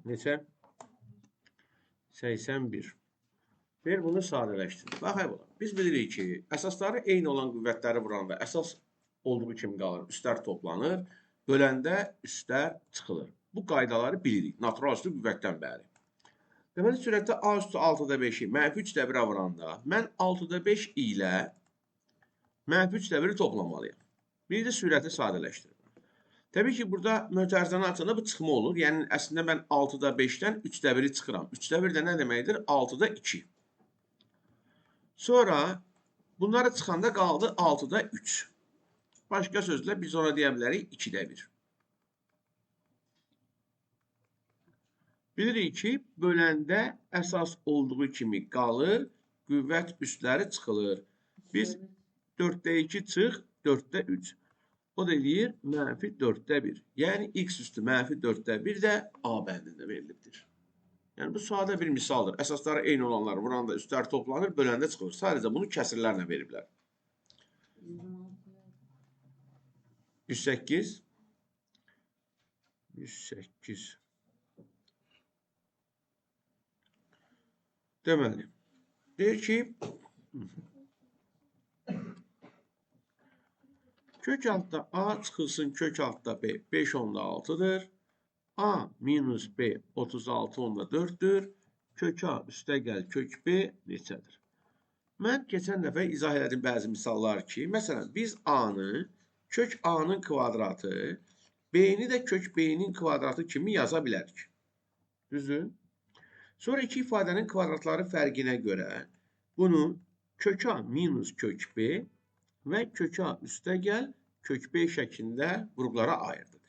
Neçə? 81. Ver bunu sadələşdir. Baxaq buna. Biz bilirik ki, əsasları eyni olan qüvvətləri vuranda əsas olduğu kimi qalır. Üstlər toplanır. Böləndə üstlər çıxılır. Bu qaydaları bilirik. Natural üstü qüvvətdən bəri. Deməli, sürətdə A üstü 6'da 5'i mənfi 3'də 1'ə vuranda mən 6'da 5 ilə mənfi 3'də 1'i toplamalıyım. Bir də sürəti sadələşdirir. Təbii ki, burada mötərizəni açanda bu çıxma olur. Yəni, əslində mən 6'da 5'dən 3'də 1'i çıxıram. 3'də 1 də nə deməkdir? 6'da 2. Sonra bunları çıxanda qaldı 6'da 3. Başqa sözlə biz ona deyə bilərik 2'də 1. Bilirik ki, böləndə əsas olduğu kimi qalır, qüvvət üstləri çıxılır. Biz 4'də 2 çıx, 4'də 3. O da eləyir mənfi 4'də 1. Yəni, x üstü mənfi 4'də 1 də A bəndində verilibdir. Yəni, bu sadə bir misaldır. Əsasları eyni olanlar vuranda üstlər toplanır, böləndə çıxılır. Sadəcə bunu kəsirlərlə veriblər. 108. 108. Deməli, deyir ki, kök altda A çıxılsın kök altda B 5 onda 6'dır. A minus B 36 onda 4'dür. Kök A üstə gəl kök B neçədir? Mən keçən dəfə izah elədim bəzi misallar ki, məsələn, biz A-nı kök A-nın kvadratı, B-ni də kök B-nin kvadratı kimi yaza bilərik. Düzdür? Sonra iki ifadənin kvadratları fərqinə görə bunu kök A minus kök B və kök A üstə gəl kök B şəklində qruplara ayırdıq.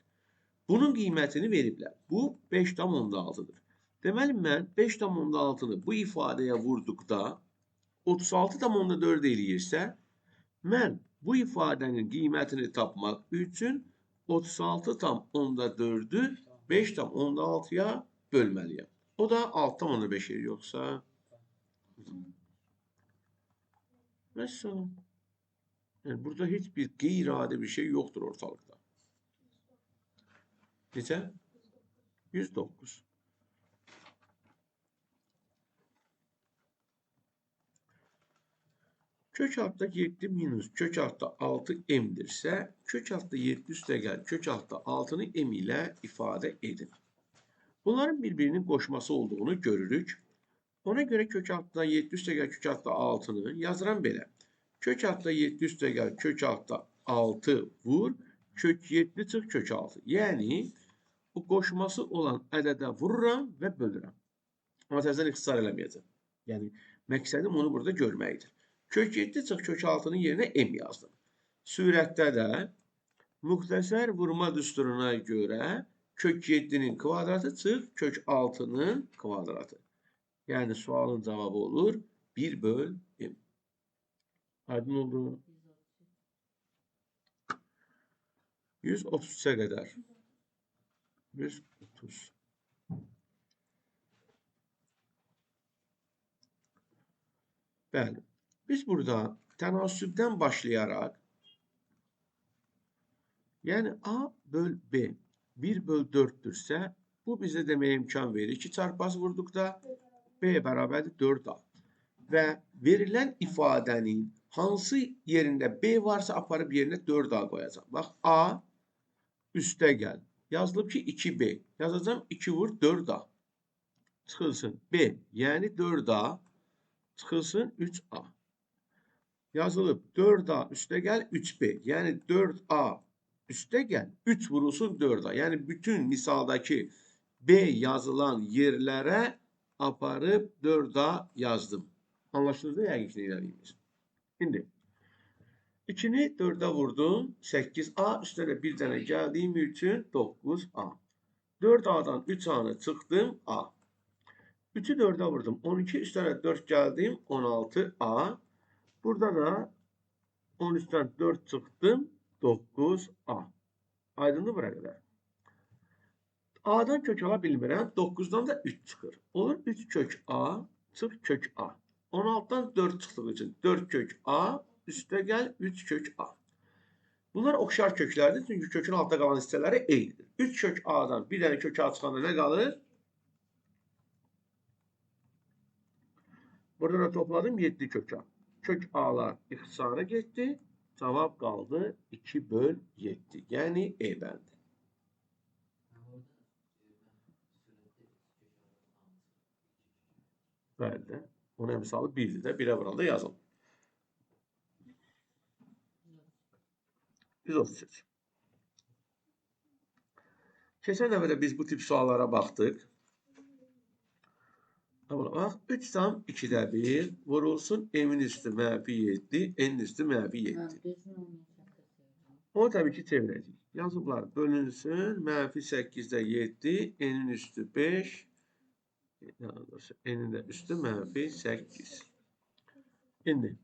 Bunun qiymətini veriblər. Bu 5,6'dır. Deməli, mən 5,6'nı bu ifadəyə vurduqda 36,4 eləyirsə, mən bu ifadənin qiymətini tapmaq üçün 36,4'ü 5,6'ya bölməliyəm. O da 6,5 yoxsa? Mesela, yani burada hiçbir qeyri-adi bir şey yoktur ortalıkta. Neçə? 109. Kök altda 7 minus kök altda 6 m'dirsə, kök altda 7 üstə gəl kök altda 6'nı m ilə ifadə edin. Bunların birbirinin qoşması olduğunu görürük. Ona göre kök altda 7 üstə gəl kök altda 6'nı yazıram belə. Kök altda 7 üstə gəl kök altda 6 vur, kök 7 çıx kök 6. Yəni, bu qoşması olan ədədə vururam və bölürəm. Amma təzədən ixtisar eləməyəcəm. Yəni, məqsədim onu burada görməkdir. Kök 7 çıx kök 6'nın yerinə m yazdım. Sürətdə də müxtəsər vurma düsturuna görə kök 7'nin kvadratı çıx kök 6'nın kvadratı. Yəni, sualın cavabı olur 1 böl m. Aydın oldu. 133'e qədər. 130. Bəli. Biz burada tənasübdən başlayaraq, yəni A böl B 1 böl 4'dürsə, bu bizə deməyə imkan verir. 2 çarpaz vurduqda B bərabərdir 4A. Və verilən ifadənin hansı yerində B varsa aparıb yerinə 4A qoyacaq. Bax, A üstə gəl. Yazılıb ki 2B. Yazacağım 2 vur 4A. Çıxılsın B, yəni 4A. Çıxılsın 3A. Yazılıb 4A üstə gəl 3B. Yəni 4A üstə gəl 3 vurulsun 4A. Yəni bütün misaldakı B yazılan yerlərə aparıb 4A yazdım. Anlaşıldı yəqin ki, irəliyimiz. Şimdi 2'ni 4'e vurdum. 8A üstə də bir dənə gəldiyim üçün 9A. 4A'dan 3A'nı çıxdım A. 3'ü 4'e vurdum. 12 üstə də 4 gəldim 16A. Burada da 13'ten 4 çıxdım 9A. Aydındır bura qədər. A'dan kök ala bilmirəm. 9'dan da 3 çıxır. Olur 3 kök A çıx kök A. 16'dan 4 çıxdığı üçün 4 kök A üstə gəl 3 kök A. Bunlar oxşar köklərdir. Çünki kökün altda qalan hissələri eynidir. 3 kök A'dan bir tane kök A çıxanda ne kalır? Burada da topladım 7 kök A. Kök A'lar ixtisara getdi. Cavab qaldı 2/7. Yəni E bəndi. Bəli. Onun emsalı 1'dir də. 1'ə vuranda yazalım. 133. Keçən dəfə də biz bu tip suallara baxdıq. Bax, 3 tam 2'də 1 vurulsun m'in üstü mənfi 7, n'in üstü mənfi 7. Onu tabii ki çevirəcəyik. Yazıblar bölünsün mənfi 8'də 7, n'in üstü 5, n'in də üstü mənfi 8. İndi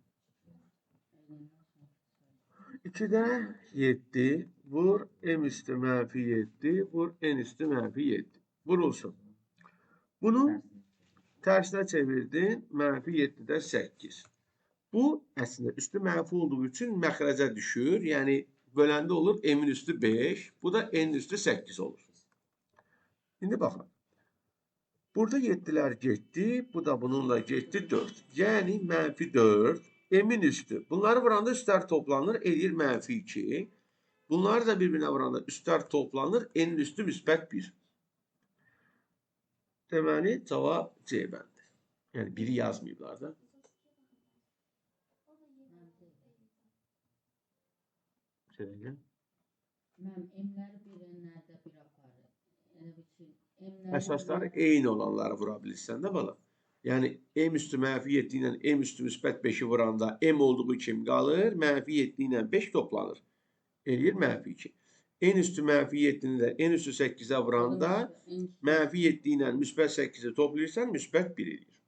2'də 7 vur m üstü mənfi 7 vur n üstü mənfi 7. Vurulsun. Bunu tersinə çevirdin. Mənfi 7'də 8. Bu əslində üstü mənfi olduğu üçün məxrəcə düşür. Yəni böləndə olur m'in üstü 5. Bu da n'in üstü 8 olur. İndi baxın. Burada 7'lər getdi. Bu da bununla getdi 4. Yəni mənfi 4. M'in üstü. Bunları vuranda üstler toplanır. Eləyir mənfi 2. Bunları da birbirine vuranda üstler toplanır. N'in üstü müsbət 1. Deməli cavab C bəndi. Yəni 1'i yazmayıblar da. Əsasları eyni olanları vura bilirsən də bala. Yəni m üstü mənfi 7 ilə m üstü müsbət 5'i vuranda m olduğu kim qalır? Mənfi 7 ilə 5 toplanır. Eləyir mənfi 2. N üstü mənfi 7'ni də n üstü 8'e vuranda mənfi 7 ilə müsbət 8'i toplayırsan müsbət 1 eləyir.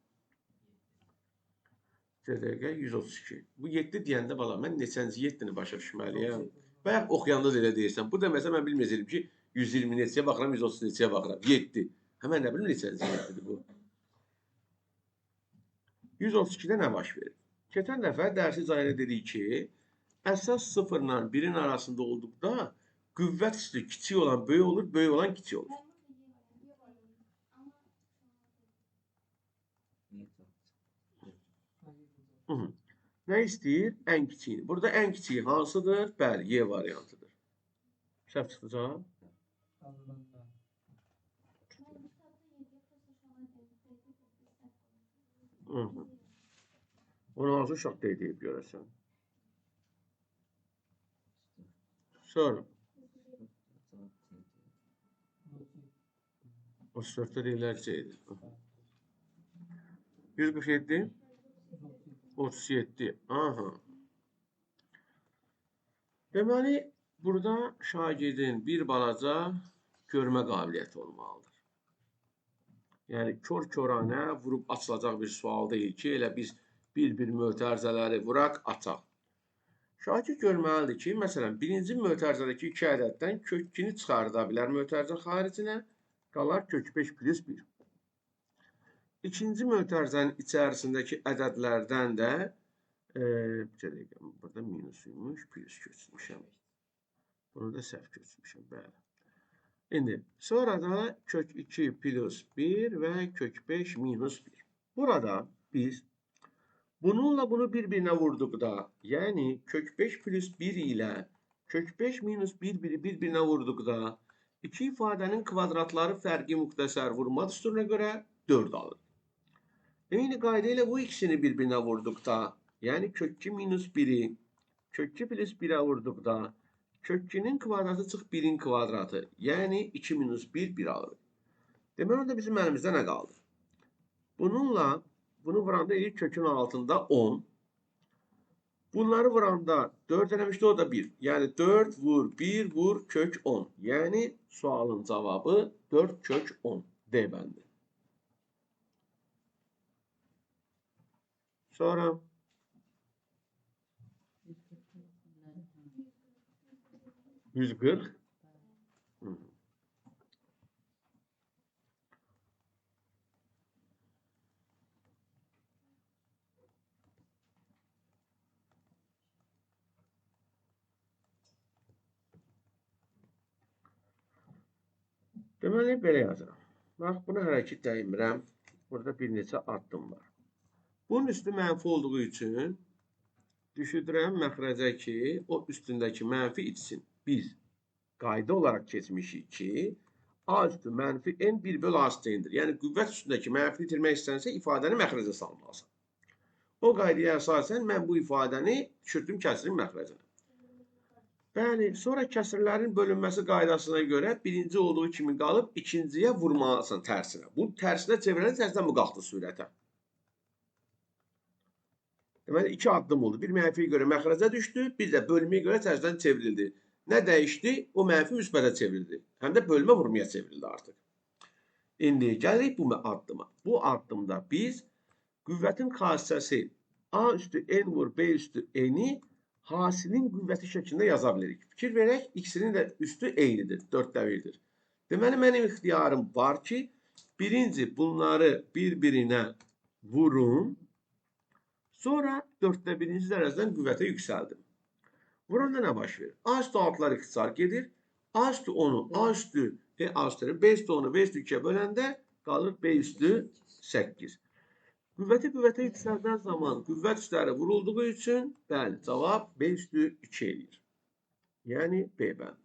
C-dəqiqə 132. Bu 7 deyəndə bala mən neçənci 7'ni başa düşməliyəm. Bayaq oxuyanda da elə deyirsən. Bu deməsə mən bilməyəcəyim ki 120 neçəyə baxıram, 130 neçəyə baxıram. 7. Həmən nə bilim neçənci 7'dir bu. 132'də nə baş verir? Keçən dəfə dərsi cayına dedik ki, əsas 0 ilə 1'in arasında olduqda qüvvət üstü kiçik olan böyük olur, böyük olan kiçik olur. Nə istəyir? Ən kiçiyini. Burada ən kiçiyi hansıdır? Bəli, Y variantıdır. Səhv çıxacaq. Onu hansı uşaq deyib görəsən? Sonra. O 34'te deyirlər C'dir. 147. 37. Aha. Deməli, burada şagirdin bir balaca görmə qabiliyyəti olmalıdır. Yəni, kör-köranə vurub açılacaq bir sual deyil ki, elə biz bir-bir mötərizələri vuraq, açaq. Şagird görməlidir ki, məsələn, birinci mötərizədəki 2 ədəddən kök 2'ni çıxarda bilər mötərizə xaricinə, qalar kök 5 plus 1. İkinci mötərizənin içərisindəki ədədlərdən də burada minusuymuş, plus köçmüşəm. Bunu da səhv köçmüşəm, bəli. İndi, sonra da kök 2 plus 1 və kök 5 minus 1. Burada biz bununla bunu bir-birinə vurduqda, yəni kök 5 plus 1 ilə kök 5 minus 1-1'i bir-birinə vurduqda, iki ifadənin kvadratları fərqi müxtəsər vurma düsturuna görə 4 alır. Eyni qayda ilə bu ikisini bir-birinə vurduqda, yəni kök 2 minus 1'i kök 2 plus 1'ə vurduqda, kök 2'nin kvadratı çıx 1'in kvadratı, yəni 2 minus 1, 1 alır. Demək orada bizim əlimizdə nə qaldı? Bununla, bunu vuranda eləyir kökün altında 10. Bunları vuranda 4 eləmişdi, o da 1. Yəni 4 vur, 1 vur, kök 10. Yəni sualın cavabı 4 kök 10. D bəndi. Sonra 140. Deməli, belə yazıram. Bax, buna hərəkət dəymirəm. Burada bir neçə addım var. Bunun üstü mənfi olduğu üçün düşürürəm məxrəcə ki, o üstündəki mənfi itsin. Biz qayda olaraq keçmişik ki, A üstü mənfi n 1 bölü A üstündir. Yəni, qüvvət üstündəki mənfi itirmək istənsə, ifadəni məxrəcə salmalısan. O qaydaya əsasən mən bu ifadəni düşürdüm kəsrin məxrəcinə. Bəli, sonra kəsrlərin bölünməsi qaydasına görə birinci olduğu kimi qalıb, ikinciyə vurmalısın tərsinə. Bu tərsinə çevirəndə tərsindən bu qalxdı sürətə. Deməli, iki addım oldu. Bir mənfiyə görə məxrəcə düşdü, bir də bölməyə görə tərsindən çevrildi. Nə dəyişdi? O mənfi müsbətə çevrildi. Həm də bölmə vurmaya çevrildi artıq. İndi gəlirik bu addıma. Bu addımda biz qüvvətin xassəsi A üstü n vur B üstü n-i hasilin qüvvəti şəklində yaza bilirik. Fikir verək, ikisinin də üstü eynidir, 4də 1-dir. Deməli, mənim ixtiyarım var ki, birinci bunları bir-birinə vurum, sonra 4də 1-ci dərəcədən qüvvətə yüksəldim. Burada nə baş verir? A üstü altlar ixtisar gedir. A üstü 10-u, A üstü A üstü, B üstü 10-u, B üstü 2-yə böləndə qalır B üstü 8. Qüvvəti qüvvətə yüksəldən zaman qüvvət üstləri vurulduğu üçün, bəli, cavab B üstü 2 eləyir. Yəni, B bəndi.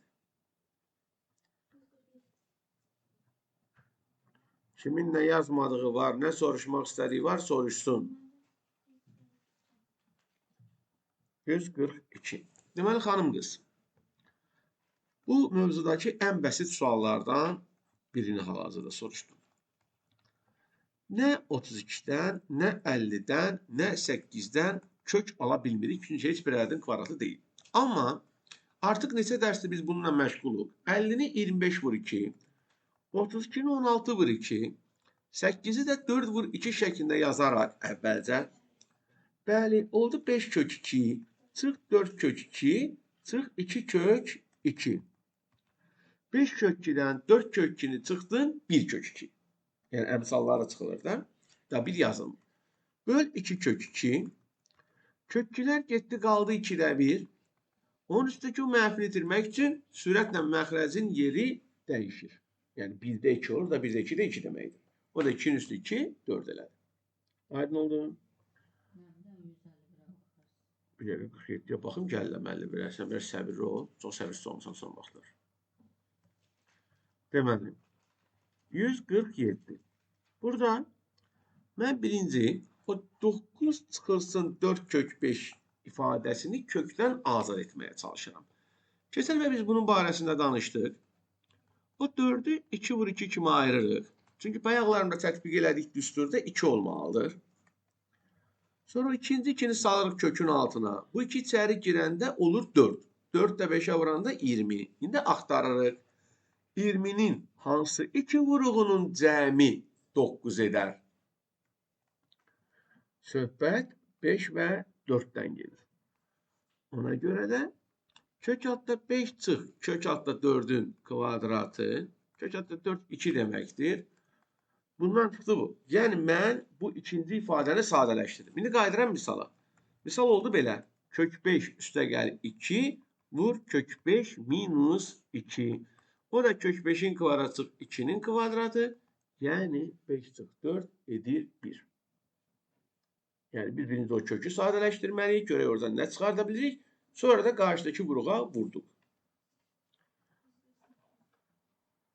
Kimin nə yazmadığı var, nə soruşmaq istədiyi var, soruşsun. 142. Deməli, xanım qız, bu mövzudakı ən bəsit suallardan birini hal-hazırda soruşdum. Nə 32-dən, nə 50-dən, nə 8-dən kök ala bilmirik, çünki heç bir ədədin kvadratı deyil. Amma artıq neçə dərsdə biz bununla məşğuluq? 50-ni 25 vur 2, 32-ni 16 vur 2, 8-i də 4 vur 2 şəklində yazaraq əvvəlcə. Bəli, oldu 5 kök 2, çıx 4 kök 2, çıx 2 kök 2. 5 kök 2-dən 4 kök 2-ni çıxdın, 1 kök 2. Yəni, əmsalları çıxılır da. Da, bir yazılmır. Böl 2 kök 2. Kök 2-lər getdi, qaldı 2-də 1. Onun üstündəki o mənfini itirmək üçün sürətlə məxrəcin yeri dəyişir. Yəni, 1-də 2 olur da, 1-də 2-də 2 deməkdir. O da 2-nin üstü 2, 4 elədi. Aydın oldu. Bir dəqiqə 47-yə baxım, gəlləməli verərsən, ver səbirli ol. Çox səbirsiz olmuşsan son vaxtlar. Deməli, 147. Burada mən birinci, o 9 çıxılsın 4 kök 5 ifadəsini kökdən azad etməyə çalışıram. Keçən və biz bunun barəsində danışdıq. O 4-ü 2 vur 2 kimi ayırırıq. Çünki bayaqlarında tətbiq elədik düsturda 2 olmalıdır. Sonra ikinci 2-ni salırıq kökün altına. Bu 2 içəri girəndə olur 4. 4 də 5-ə vuranda 20. İndi axtarırıq. 20-nin hansı 2 vuruğunun cəmi 9 edər? Söhbət 5 və 4-dən gedir. Ona görə də kök altda 5 çıx, kök altda 4-ün kvadratı, kök altda 4 2 deməkdir. Bundan çıxdı bu. Yəni, mən bu ikinci ifadəni sadələşdirdim. İndi qaydıram misala. Misal oldu belə. Kök 5 üstə gəl 2, vur kök 5 minus 2. O da kök 5-in kvadratı 2-nin kvadratı. Yəni, 5 çıx 4 edir 1. Yəni, biz birinci o kökü sadələşdirməliyik. Görək oradan nə çıxarda bilirik. Sonra da qarşıdakı vuruğa vurduq.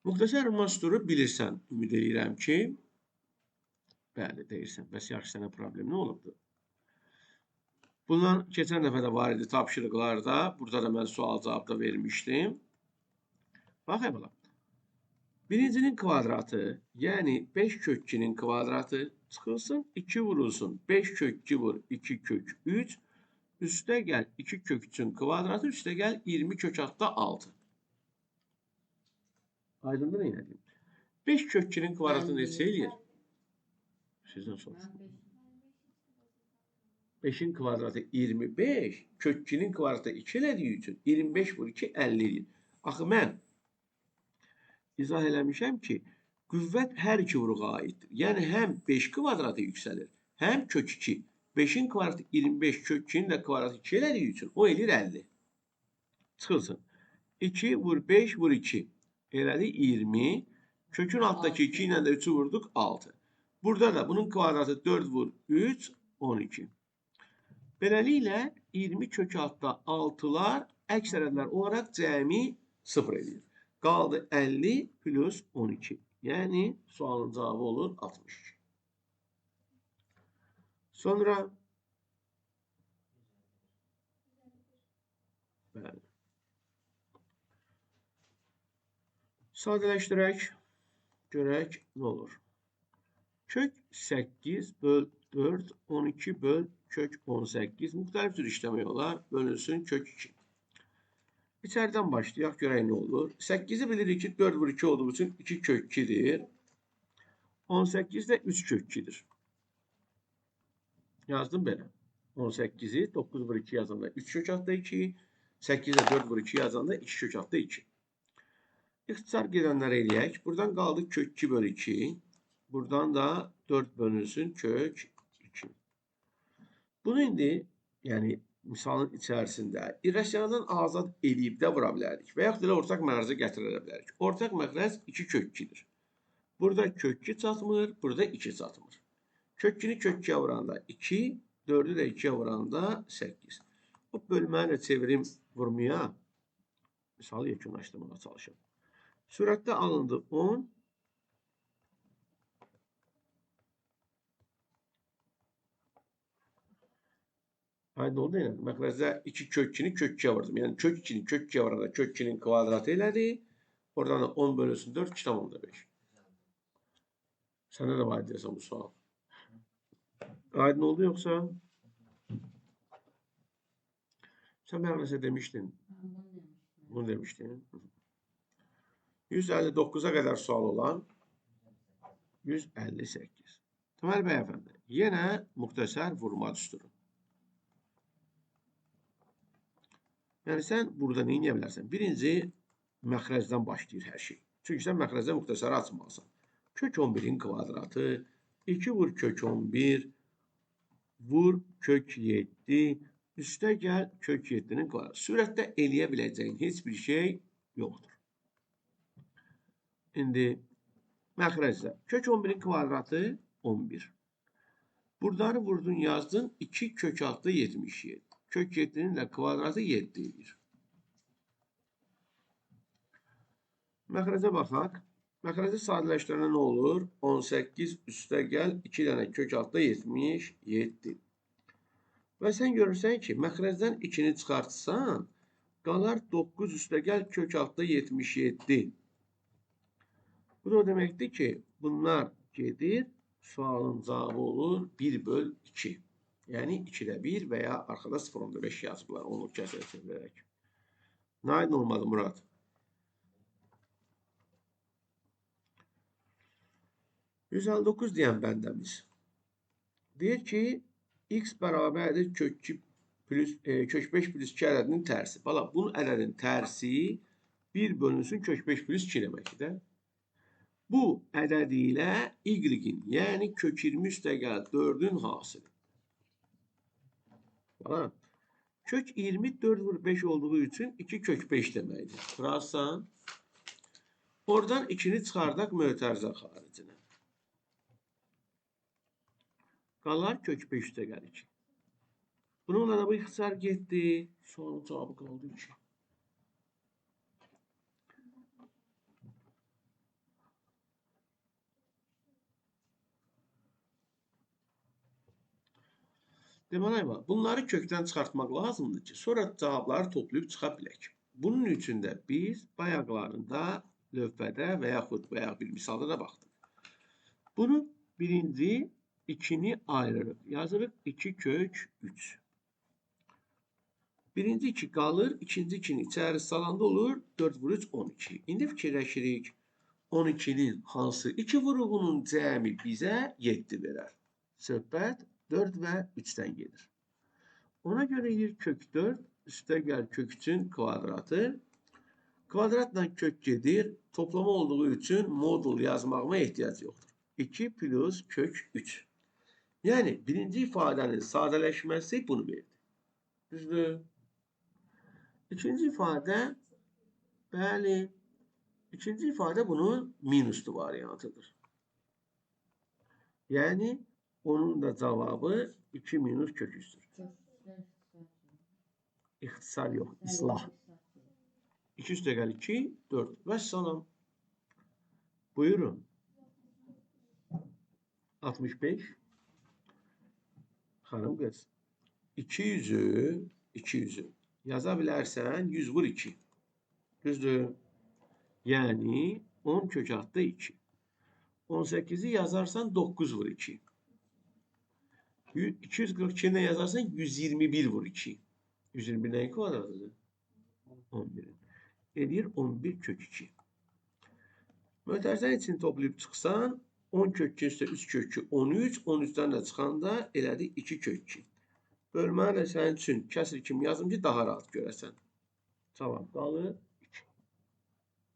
Müxtəsər masturu bilirsən, ümid edirəm ki, bəli, deyirsən, bəs yaxşı sənə problem nə olubdur? Bundan keçən dəfə də var idi tapşırıqlarda, burada da mən sual cavabda vermişdim. Baxay bala, birincinin kvadratı, yəni 5 kök 2-nin kvadratı çıxılsın, 2 vurulsun, 5 kök 2 vur, 2 kök 3, üstə gəl 2 kök 3-ün kvadratı, üstə gəl 20 kök 6. Aydındır nə deyim? 5 kök 2-nin kvadratı neçə eləyir? Sizdən soruşum. 5-in kvadratı 25, kök 2-nin kvadratı 2 elədiyi üçün 25 vur 2, 50 eləyir. Axı mən izah eləmişəm ki, qüvvət hər iki vuruğa aiddir. Yəni, həm 5 kvadratı yüksəlir, həm kök 2. 5-in kvadratı 25, kök 2-nin də kvadratı 2 elədiyi üçün o eləyir 50. Çıxılsın. 2 vur 5 vur 2. Elədi 20. Kökün alttaki 2 ile de 3'ü vurduk 6. Burada da bunun kvadratı 4 vur 3 12. Beləliklə 20 kök altda 6'lar əks ədədlər olaraq cəmi 0 edir. Qaldı 50 plus 12. Yəni sualın cavabı olur 62. Sonra bəli. Sadələşdirək. Görək nə olur. Kök 8 böl 4 12 böl kök 18 müxtəlif cür işləmək olar. Bölünsün kök 2. İçərdən başlayaq, görək nə olur. 8'i bilirik ki 4 vur 2 olduğu üçün 2 kök 2'dir. 18 də 3 kök 2'dir. Yazdım belə. 18'i 9 vur 2 yazanda 3 kök altda 2. 8'e 4 vur 2 yazanda 2 kök altda 2. İxtisar gedənləri eləyək. Buradan qaldı kök 2 bölü 2. Buradan da 4 bölünsün kök 2. Bunu indi, yəni misalın içərisində irrasionaldan azad edib də vura bilərik. Və yaxud da ortaq məxrəcə gətirə bilərik. Ortaq məxrəc 2 kök 2'dir. Burada kök 2 çatmır, burada 2 çatmır. Kök 2'ni kök 2'ye vuranda 2, 4'ü də 2'ye vuranda 8. Bu bölməni də çevirim vurmaya, misalı yekunlaşdırmağa çalışalım. Sürətdə alındı 10. Aynı oldu yani. Məxrəcdə 2 kök 2'ni kök 2'ye vurdum. Yani kök 2'ni kök 2'ye vuranda kök 2'nin kvadratı elədi. Oradan da 10 bölünsün 4, 2 tam 5. Sende de var diyorsan bu sual. Aydın oldu yoksa? Sen ben mesela demiştin. Bunu demiştin. 159'a kadar sual olan 158. Temel beyefendi. Yine muhtasar vurma düsturu. Yani sen burada neyi yapabilirsin? Birinci məxrəcdən başlayır hər şey. Çünki sən məxrəcdə muxtasarı açmalısan. Kök 11'in kvadratı 2 vur kök 11 vur kök 7 üstə gəl kök 7'nin kvadratı. Sürətdə eləyə biləcəyin heç bir şey yoxdur. İndi məxrəcdə kök 11'in kvadratı 11. Buraları vurdun yazdın 2 kök altı 77. Kök 7'nin də kvadratı 7 edir. Məxrəcə baxaq. Məxrəci sadələşdirəndə nə olur? 18 üstə gəl 2 dənə kök altda 77. Və sən görürsən ki, məxrəcdən 2'ni çıxartsan, qalar 9 üstə gəl kök altda 77. Bu da o deməkdir ki, bunlar gedir, sualın cavabı olur 1 böl 2. Yəni 2'də 1 və ya arxada 0.5 yazıblar, onu kəsrə çevirərək. Nə aydın olmadı Murad? %59 deyən bəndəmiz. Deyir ki, x bərabərdir kök 2 plus, kök 5 plus 2 ədədinin tərsi. Bala, bunun ədədin tərsi 1 bölünsün kök 5 plus 2 deməkdir də. Bu ədədi ilə y-in, yəni kök 20 üstə gəl 4'ün hasili. Bala, kök 20 4 vur 5 olduğu üçün 2 kök 5 deməkdir. Burası. Oradan 2'ni çıxardaq mötərizə xaricinə. Qalar kök 5 üstə gəl 2. Bununla da bu ixtisar getdi. Sualın cavabı qaldı 2. Deməli, bunları kökdən çıxartmaq lazımdır ki, sonra cavabları toplayıb çıxa bilək. Bunun üçün də biz bayaqlarında lövhədə və yaxud bir misalda da baxdıq. Bunu birinci 2'ni ayırırıq. Yazırıq 2 kök 3. Birinci 2 qalır, ikinci 2'ni içəri salanda olur 4 vur 3 12. İndi fikirləşirik 12'nin hansı 2 vuruğunun cəmi bizə 7 verər. Söhbət 4 və 3'dən gedir. Ona görə deyir kök 4 üstə gəl kök 3'ün kvadratı. Kvadratla kök gedir. Toplama olduğu üçün modul yazmağıma ehtiyac yoxdur. 2 plus kök 3. Yəni birinci ifadənin sadələşməsi bunu verdi. Düzdür? İkinci ifadə bəli İkinci ifadə bunun minuslu variantıdır. Yani onun da cevabı 2 minus kök 3'tür. İxtisar yok, islah. 2 üstə gəl 2, 4. Vəssalam. Buyurun. 65. Xanım qız. 200'ü yaza bilərsən 100 vur 2. Düzdür? Yani 10 kök altı 2. 18'i yazarsan 9 vur 2. 242'ni yazarsan 121 vur 2. 121 neyin kvadratıdır? 11'in. Edir 11 kök 2. Mötərizənin içini toplayıb çıxsan 10 kök 2 üstə 3 kök 2 13. 13'dən də çıxanda elədi 2 kök 2. Bölməni də sənin üçün kəsr kimi yazım ki daha rahat görəsən. Cavab qalır 2.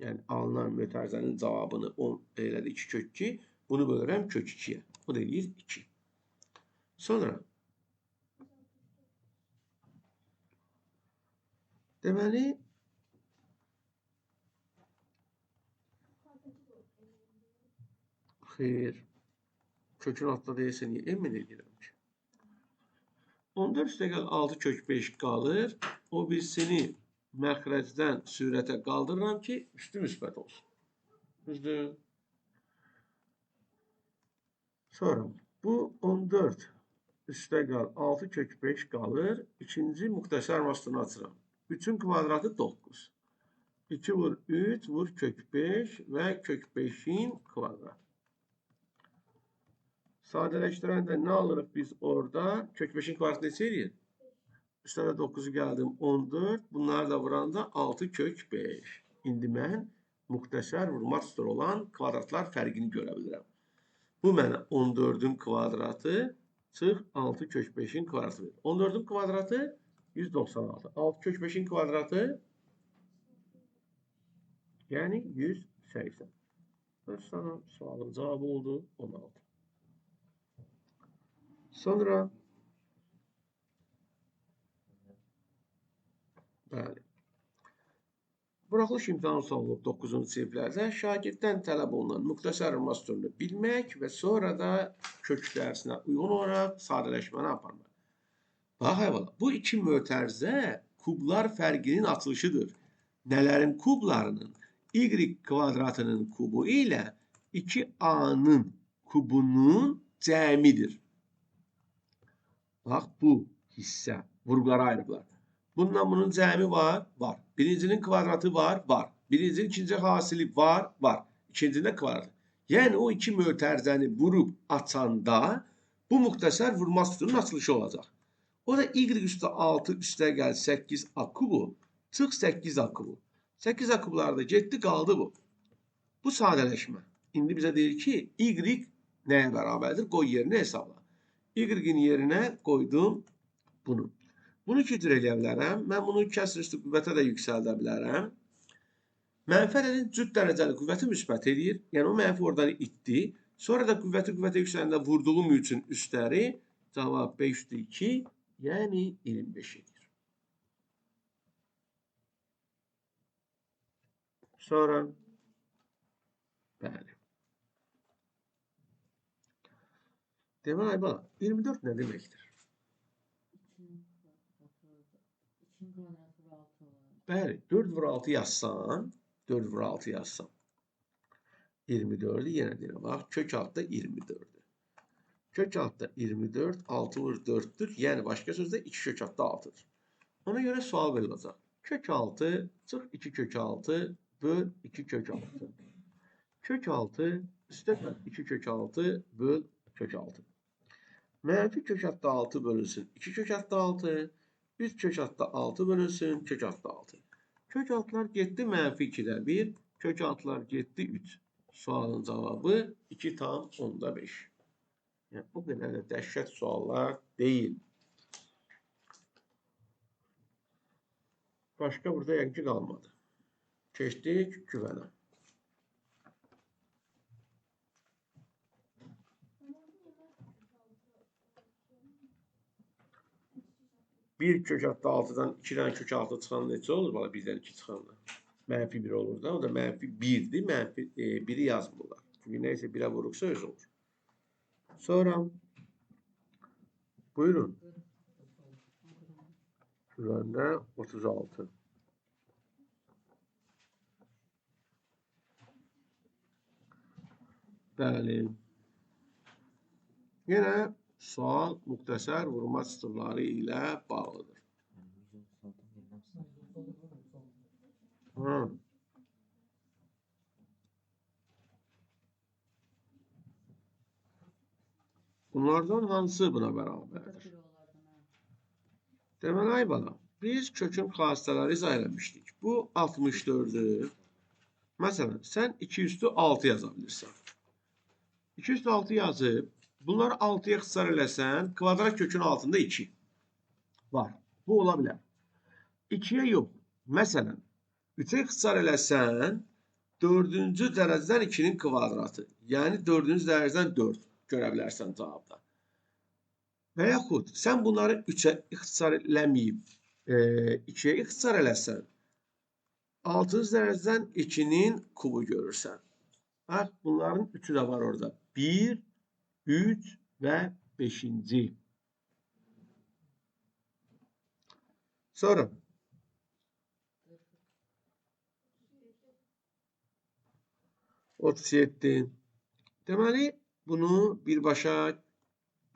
Yəni alınan mötərizənin cavabını 10 elədi 2 kök 2. Bunu bölürəm kök 2'yə. O da deyir 2. Sonra deməli xeyr kökün altında deyilsə niyə emin edirəm ki? 14 üstə gəl 6 kök 5 qalır. O birisini məxrəcdən sürətə qaldırıram ki üstü müsbət olsun. Düzdür? Sonra bu 14 üstə gəl 6 kök 5 qalır. İkinci müxtəsər mastını açıram. 3'ün kvadratı 9. 2 vur 3 vur kök 5 və kök 5'in kvadratı. Sadələşdirəndə nə alırıq biz orada? Kök 5'in kvadratı neçə edir? Üstə də 9'u gəldim 14. Bunları da vuranda 6 kök 5. İndi mən müxtəsər vurmaq üstə olan kvadratlar fərqini görə bilirəm. Bu mənə 14'ün kvadratı çıx 6 kök 5'in kvadratı verir. 14'ün kvadratı 196. 6 kök 5'in kvadratı yani 180. Sana sualın cevabı oldu 16. Sonra bəli. Buraxılış imtahanı sualı 9-cu siniflərdə şagirddən tələb olunan müxtəsər mastürünü bilmək və sonra da kök dərsinə uyğun olaraq sadələşməni aparmaq. Bax əvvəla, bu iki mötərizə kublar fərqinin açılışıdır. Nələrin kublarının? Y kvadratının kubu ilə 2A'nın kubunun cəmidir. Bax bu hissə vurğulara ayırıblar. Bununla bunun cəmi var? Var. Birincinin kvadratı var? Var. Birincinin ikinci hasili var? Var. İkincinin kvadratı. Yəni o iki mötərizəni vurub açanda bu müxtəsər vurma sütunun açılışı olacaq. O da y üstə 6 üstə gəl 8A kubu çıx 8A kubu. 8A kublarda getdi qaldı bu. Bu sadələşmə. İndi bizə deyir ki y nəyə bərabərdir? Qoy yerinə hesabla. Y-in yerinə qoydum bunu. Bunu iki cür eləyə bilərəm. Mən bunu kəsr üstü qüvvətə də yüksəldə bilərəm. Mənfi ədədin cüt dərəcəli qüvvəti müsbət edir. Yəni o mənfi oradan itdi. Sonra da qüvvətə yüksələndə vurduğum üçün üstləri cavab 5/2, yəni 25 edir. Sonra bəli. Deməli, Aybala, 24 nə deməkdir? Bəli, 4 vur 6 yazsan, 4 vur 6 yazsan 24'ü yenə deyirəm. Bax, kök altda 24'ü. Kök altda 24, 6 vur 4'tür. Yəni başqa sözlə 2 kök altda 6'dır. Ona görə sual veriləcək. Kök 6 çıx 2 kök 6 böl 2 kök 6. Kök 6 üstə 2 kök 6 böl kök 6. Mənfi kök altda 6 bölünsün 2 kök altda 6. Üst kök altda 6 bölünsün kök altda 6. Kök altılar getdi mənfi 2'də 1. Kök altılar getdi 3. Sualın cevabı 2/10'da 5. Yəni bu qədər də dəhşət suallar deyil. Başqa burada yəqin ki qalmadı. Keçdik güvənə. Bir kök altda 6'dan 2'den kök 6 çıxan neçə olur? Bala 1'dən 2 çıxanda. Mənfi 1 olur da. O da mənfi 1'dir. Mənfi 1'i yazmırlar. Çünkü neyse 1'e vurursa öz olur. Sonra buyurun. Şurada 36. Bəli. Yine sual muxtəsər vurma çıxırları ilə bağlıdır. Bunlardan hansı buna bərabərdir? Deməli, ay bala, biz kökün xassələri izah eləmişdik. Bu 64'ü, məsələn, sən 2 üstü 6 yaza bilirsən. 2 üstü 6 yazıb, bunları 6'ya ixtisar eləsən, kvadrat kökün altında 2 var. Bu ola bilər. 2'ye yox. Məsələn, 3'e ixtisar eləsən, 4-cü dərəcədən 2'nin kvadratı. Yəni 4-cü dərəcədən 4 görə bilərsən cavabda. Və yaxud sən bunları 3'e ixtisar eləməyib 2'ye ixtisar eləsən, 6-cı dərəcədən 2'nin kubu görürsən. Bax, bunların 3'ü də var orada. 1, 3 və 5-ci. Sonra 37. Deməli, bunu birbaşa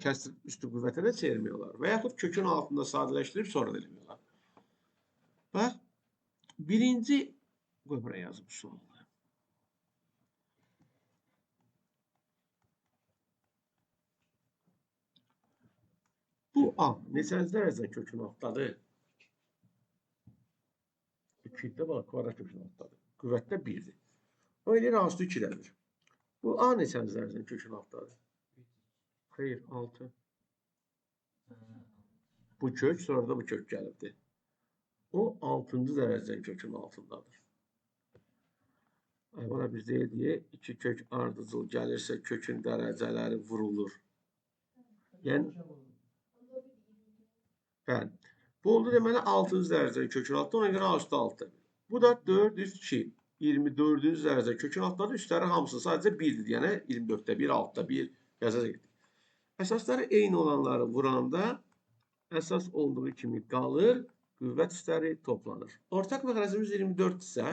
kəsr üstü qüvvətə də çevirmiyorlar. Və yaxud kökün altında sadələşdirib sonra da eləmiyorlar. Bax, birinci, qoy buraya yazıb sualı. Bu A neçənci dərəcədən kökün altdadır? 2'də bax, kvadrat kökün altdadır. Qüvvətdə 1'dir. O eləyir A üstü 2'dədir. Bu A neçənci dərəcədən kökün altdadır? Xeyr, 6. Bu kök, sonra da bu kök gəlibdir. O 6-cı dərəcədən kökün altındadır. Ay bana biz deyə 2 kök ardıcıl gəlirsə kökün dərəcələri vurulur. Yəni, bəli. Bu oldu deməli 6-cı dərəcədən kökün altında, ona görə A üstü 6. Bu da 4 üst 2. 24-cü dərəcə kökün altdadır, üstləri hamısı sadəcə 1'dir. Yəni 24'də 1, 6'da 1 yazacaq. Əsasları eyni olanları vuranda əsas olduğu kimi qalır, qüvvət üstləri toplanır. Ortaq məxrəcimiz 24 isə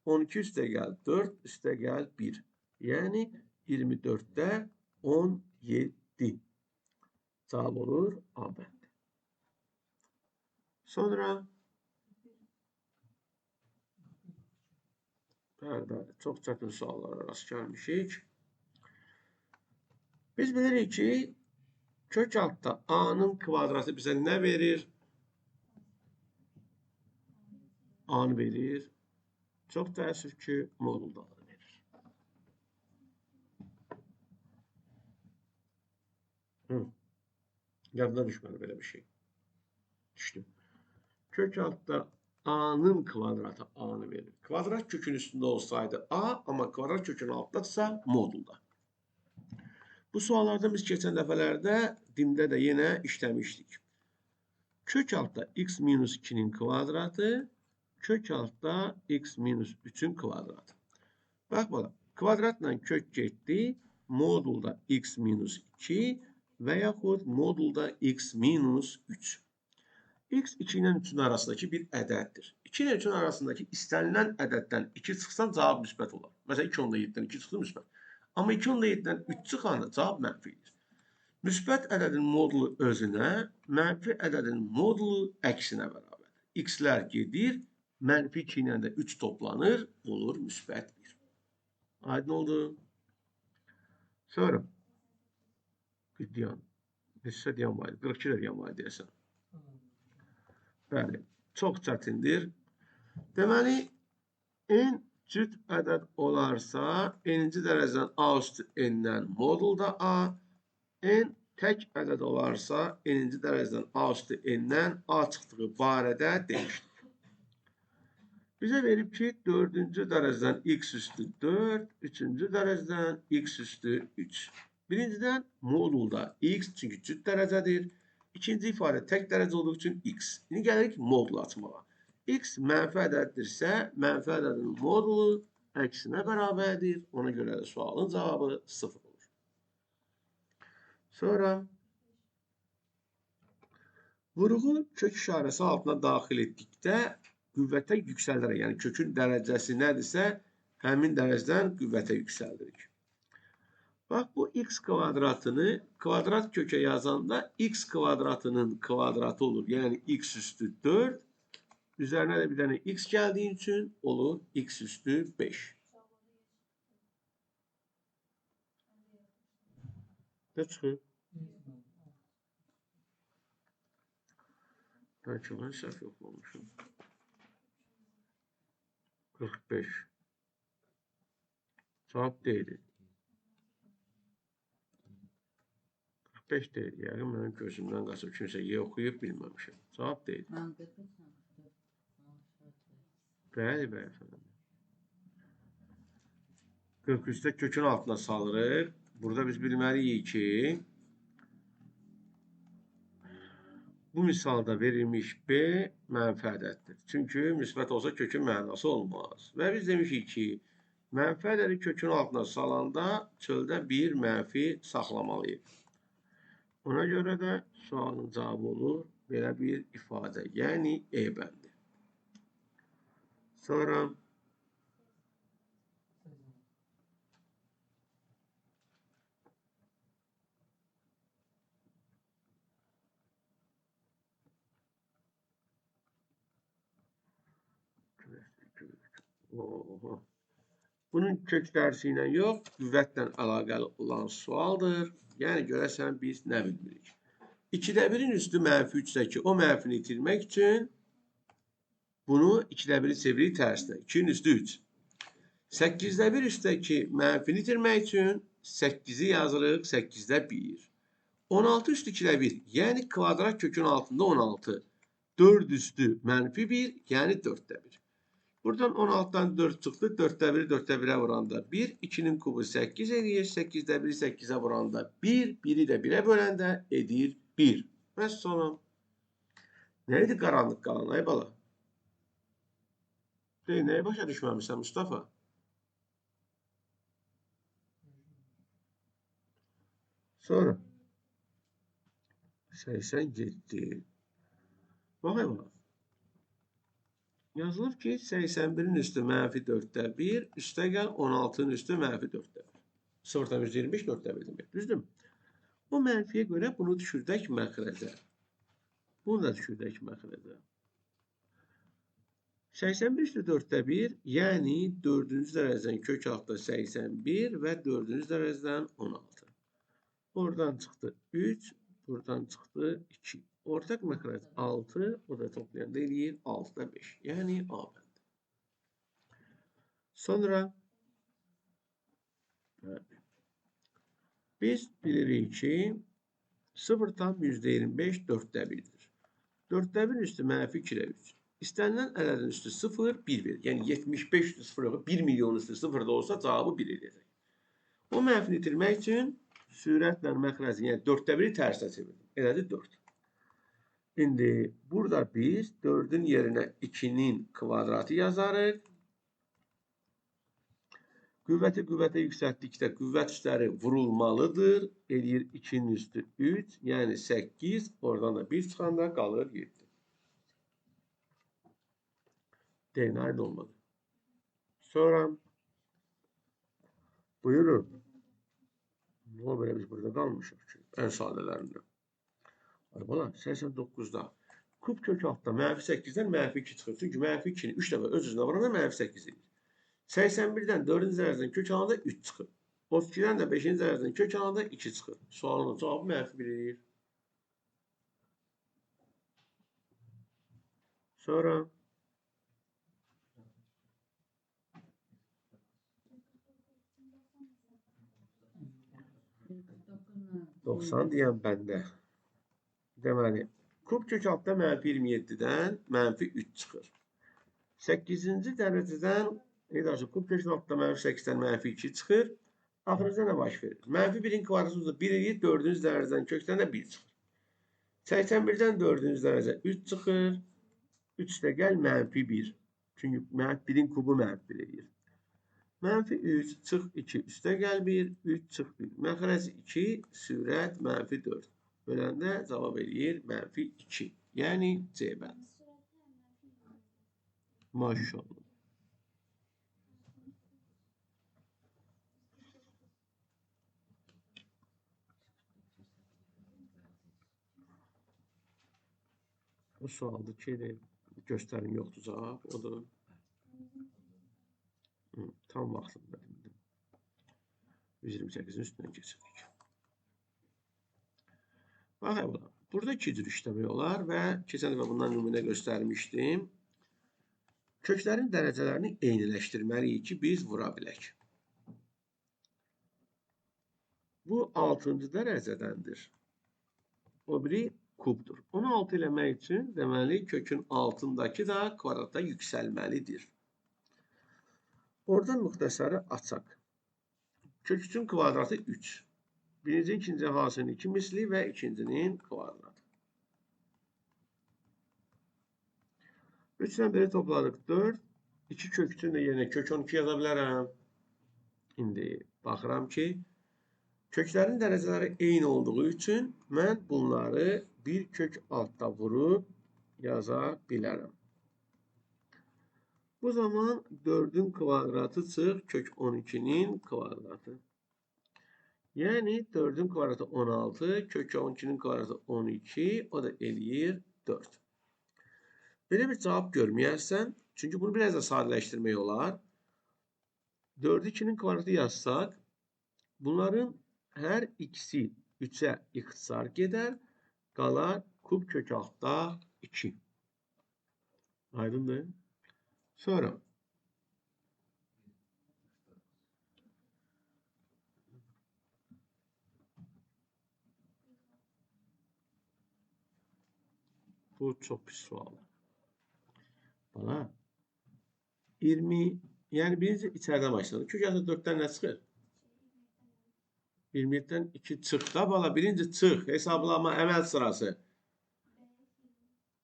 12 üstə gəl 4, üstə gəl 1. Yəni 24'də 17. Cavab olur A bəndi. Sonra bəli, çox çətin suallara rast gəlmişik. Biz bilirik ki, kök altda A'nın kvadratı bizə nə verir? A'nı verir. Çox təəssüf ki, modulda verir. Yadına düşməli belə bir şey. Düşdü. Kök altda A'nın kvadratı A'nı verir. Kvadrat kökün üstünde olsaydı A, ama kvadrat kökün altındadırsa modulda. Bu suallardan biz keçən dəfələrdə dimdə də yenə işləmişdik. Kök altda x minus 2'nin kvadratı, kök altda x minus 3'ün kvadratı. Bak bakalım, kvadratla kök getdi, modulda x minus 2 və yaxud modulda x minus 3. X 2 ilə 3'ün arasındakı bir ədəddir. 2 ilə 3'ün arasındakı istənilən ədəddən 2 çıxsan cavab müsbət olar. Məsələn 2 onda 7'dən 2 çıxdı müsbət. Amma 2 onda 7'dən 3 çıxanda cavab mənfidir. Müsbət ədədin modulu özünə, mənfi ədədin modulu əksinə bərabərdir. X'lər gedir, mənfi 2 ilə də 3 toplanır, olur müsbət 1. Aydın oldu. Sonra bir diyan. Neçə diyan var? 42 də diyan var deyəsən. Bəli, çox çətindir. Deməli, n cüt ədəd olarsa, n-ci dərəcədən A üstü n-dən modulda A, n tək ədəd olarsa, n-ci dərəcədən A üstü n-dən A çıxdığı barədə demişdik. Bizə verib ki, 4-cü dərəcədən x üstü 4, 3-cü dərəcədən x üstü 3. Birincidən modulda x, çünki cüt dərəcədir. İkinci ifadə tək dərəcə olduğu üçün x. İndi gəlirik modul açmağa. X mənfi ədəddirsə, mənfi ədədin modulu əksinə bərabərdir. Ona görə də sualın cavabı 0 olur. Sonra vurğu kök işarəsi altına daxil etdikdə qüvvətə yüksəldirək. Yəni kökün dərəcəsi nədirsə, həmin dərəcədən qüvvətə yüksəldirik. Bax, bu x kvadratını kvadrat kökə yazanda x kvadratının kvadratı olur. Yəni x üstü 4. Üzərinə də bir dənə x gəldiyi üçün olur x üstü 5. Ne çıxır? Bəlkə mən səhv yoxlamışım. 45. Cavab deyil. 45 deyil. Yəni mənim gözümdən qaçıb kimsə oxuyub bilməmişim. Cavab deyil. Bəli, bəli efendim. 43'te kökün altına salırıq. Burada biz bilməliyik ki, bu misalda verilmiş B mənfi ədəddir. Çünki müsbət olsa kökün mənası olmaz. Və biz demişik ki, mənfi ədədi kökün altına salanda çöldə bir mənfi saxlamalıyıq. Ona görə də sualın cavabı olur belə bir ifadə, yəni E bəndi. Sonra bunun kök dərsi ilə yox, qüvvətlə əlaqəli olan sualdır. Yəni görəsən biz nə bilmirik. 2'də 1'in üstü mənfi 3'dəki o mənfini itirmək üçün bunu 2'də 1'i çeviririk tərsinə. 2'nin üstü 3. 8'də 1 üstdəki mənfini itirmək üçün 8'i yazırıq 8'də 1. 16 üstü 2'də 1. Yəni kvadrat kökün altında 16. 4 üstü mənfi 1, yəni 4'də 1. Buradan 16'dan 4 çıxdı. 4'də 1'i 4'də 1'ə vuranda 1. 2'nin kubu 8 edir. 8'də 1'i 8'ə vuranda 1. 1'i də 1'ə böləndə edir 1. Vəssalam. Nə idi qaranlıq qalan ay bala? Nəyə başa düşməmişsən Mustafa? Sonra 87. Baxay bala. Yazılır ki 81'in üstü mənfi 4'də 1, üstə gəl 16'nın üstü mənfi 4'də 1. 0'dan 125 4'də 1 demək. Düzdür? O mənfiyə görə bunu düşürdək məxrəcə. Bunu da düşürdək məxrəcə. 81 üstü 4'də 1, yəni 4-cü dərəcədən kök altda 81 və 4-cü dərəcədən 16. Oradan çıxdı 3, buradan çıxdı 2. Ortaq məxrəc 6, o da toplayanda eləyir 6'da 5. Yəni A bəndi. Sonra biz bilirik ki 0 tam %25 4'də 1'dir. 4'də 1 üstü mənfi 2'də 3. İstənilən ədədin üstü 0, 1 verir. Yəni 75 üstü 0 yox, 1 milyon üstü 0 da olsa cavabı 1 edəcək. O mənfini itirmək üçün sürətlə məxrəci, yəni 4'də 1'i tərsinə çevirdim. Elədi 4. İndi burada biz 4'ün yerinə 2'nin kvadratı yazarıq. Qüvvəti qüvvətə yüksəltdikdə qüvvət üstləri vurulmalıdır. Eləyir 2'nin üstü 3, yəni 8. Oradan da 1 çıxanda qalır 7. Deyin, aydın olmadı. Sonra buyurun. O böyle biz burada kalmışıq ki, en sadelerinde. Ay bala, 89'da kub kök altda mənfi 8'dən mənfi 2 çıxır. Çünki mənfi 2'ni 3 dəfə öz üzünə vuranda mənfi 8 edir. 81'dən 4-cü dərəcədən kök alanda 3 çıxır. 32'dən də 5-ci dərəcədən kök alanda 2 çıxır. Sualın cavabı mənfi 1 edir. Sonra 90 deyən bəndə. Deməli, kub kök altda mənfi 27'dən mənfi 3 çıxır. 8-ci dərəcədən kub kök altda mənfi 8'dən mənfi 2 çıxır. Axırıca nə baş verir? Mənfi 1'in kvadratı 1 edir, 4-cü dərəcədən kökdən də 1 çıxır. 81'dən 4-cü dərəcə 3 çıxır. 3 üstə gəl mənfi 1. Çünki 1'in kubu mənfi eləyir. Mənfi 3 çıx 2 üstə gəl 1, 3 çıx 1. Məxrəc 2, sürət mənfi 4. Böləndə cavab eləyir mənfi 2. Yəni C bənd. Maşallah. Bu sualdır ki, göstərim yoxdur cavab. Odur. Tam vaxtında bildim. 128'in üstündən keçirdik. Baxın, burada iki cür işləmək olar və keçən dəfə bundan nümunə göstərmişdim. Köklərin dərəcələrini eyniləşdirməliyik ki, biz vura bilək. Bu 6-cı dərəcədəndir. O biri kubdur. Onu 6 eləmək üçün deməli kökün altındakı da kvadrata yüksəlməlidir. Oradan müxtəsarı açaq. Kök üçün kvadratı 3. Birinci, ikinci hasilin 2 misli və ikincinin kvadratı. 3-dən 1'i topladıq 4. 2 kök üçün də yenə kök 12 yaza bilərəm. İndi baxıram ki, köklərin dərəcələri eyni olduğu üçün mən bunları bir kök altda vurub yaza bilərəm. Bu zaman 4'ün kvadratı çıx kök 12'nin kvadratı. Yəni 4'ün kvadratı 16, kök 12'nin kvadratı 12, o da eləyir 4. Belə bir cavab görməyərsən, çünki bunu biraz da sadələşdirmək olar. 4'ü 2'nin kvadratı yazsaq, bunların hər ikisi 3'ə ixtisar gedər, qalar kub kök altda 2. Aydındır? Sonra bu çok pis sual. Bana 20, yani birinci içeriden başladı. Kök altı 4'ten ne çıkır? 27'den 2 çık da bala. Birinci çık. Hesaplama emel sırası.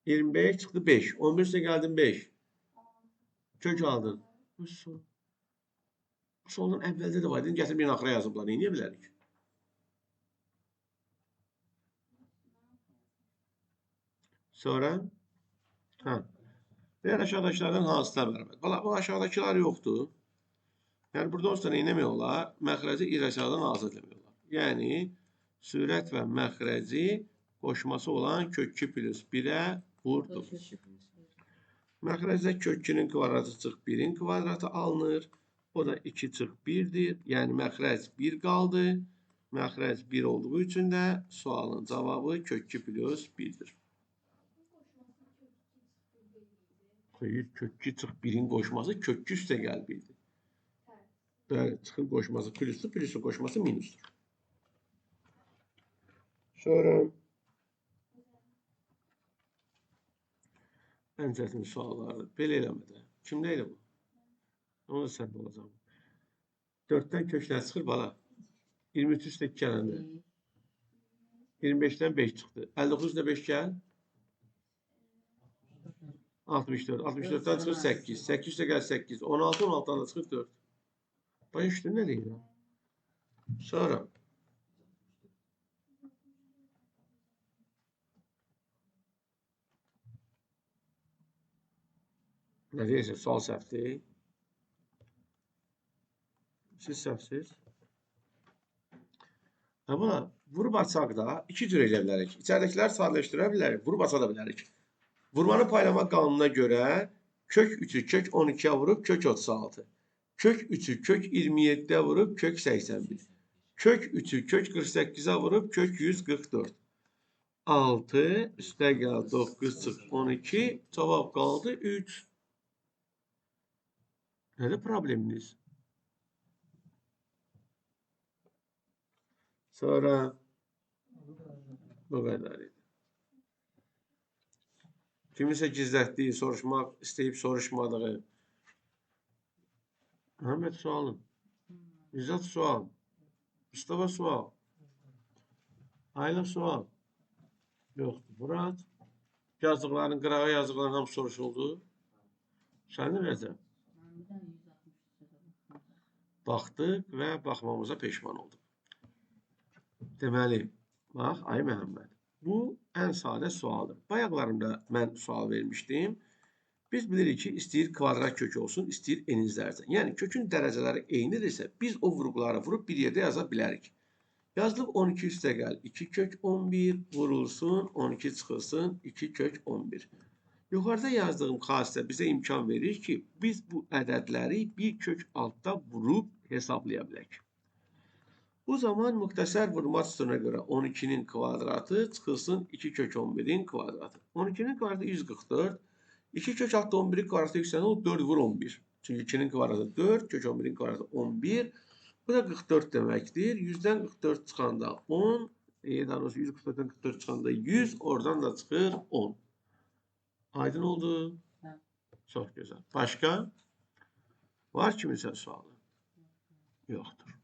25 çıktı 5. 11 üstüne geldin 5. Kök aldın. Bu solun əvvəldə də var. Dedim, gətir birini axıra yazıblar. Neyə bilərik? Sonra diğer aşağıdakilerden hansına beraber? Valla bu aşağıdakiler yoktu. Yani burada olsa ne olar? Məxrəci irrasionaldan azad etmiyorlar. Yani sürət və məxrəci qoşması olan kök 2 plus 1'ə vurduk. Məxrəcdə kök 2'nin kvadratı çıx 1'in kvadratı alınır. O da 2 çıx 1'dir. Yani məxrəc 1 qaldı. Məxrəc 1 olduğu üçün də sualın cavabı kök 2 plus 1'dir. Hayır, kök 2 çıx 1'in qoşması kök 2 üstə gəl 1'dir. Bəli, çıxın qoşması plusdur, plusun qoşması minusdur. Sonra ən çətin sualları belə eləmədə. Kimdə elə bu? Onu da səhv olacaq. 4'dən köklər çıxır bala. 23 üstə 2 gələndə. 25'dən 5 çıxdı. 59 üstə 5 gəl. 64. 64'ten çıxır 8. 8 üstə gəl 8. 16, 16'dan da çıxır 4. Başa düşdün nə deyir? Sonra nə deyirsən? Sual səhvdir. Siz səhvsiz. Buna vurub açaq da iki cür elə bilərik. İçəridəkiləri sadələşdirə bilərik. Vurub aça da bilərik. Vurmanı paylama qanununa görə kök 3'ü kök 12'ye vurup kök 36. Kök 3'ü kök 27'ye vurup kök 81. Kök 3'ü kök 48'e vurup kök 144. 6 üstə gəl 9 çıx 12. Cavab qaldı 3. Nədir probleminiz? Sonra bu qədər idi. Kimisə gizlətdiyi, soruşmaq istəyib soruşmadığı. Məhəmməd sualın. İzzət sual. Mustafa sual. Ayla sual. Yoxdur. Murat. Yazdıqların, qırağa yazdıqların hamısı soruşuldu. Sən nə verəcəm? Baxdıq və baxmamıza peşman olduq. Deməli, bax, ay Məhəmməd, bu ən sadə sualdır. Bayaqlarında mən sual vermişdim. Biz bilirik ki, istəyir kvadrat kök olsun, istəyir enizlərdən. Yəni, kökün dərəcələri eynidirsə, biz o vurğuları vurub bir yerdə yaza bilərik. Yazdıq 12 üstə gəl, 2 kök 11 vurulsun, 12 çıxılsın, 2 kök 11. Yuxarıda yazdığım xassə bizə imkan verir ki, biz bu ədədləri bir kök altda vurub hesablaya bilək. Bu zaman müxtəsər vurma üsuluna görə 12-nin kvadratı çıxılsın 2 kök 11-in kvadratı. 12-nin kvadratı 144, 2 kök altda 11-in kvadratı yüksələn o 4 vur 11. Çünki 2-nin kvadratı 4, kök 11-in kvadratı 11. Bu da 44 deməkdir. 100-dən 44 çıxanda 10, daha doğrusu 144-dən 44 çıxanda 100, oradan da çıxır 10. Aydın oldu. Çox gözəl. Başqa? Var kimisə sualı? Yoxdur.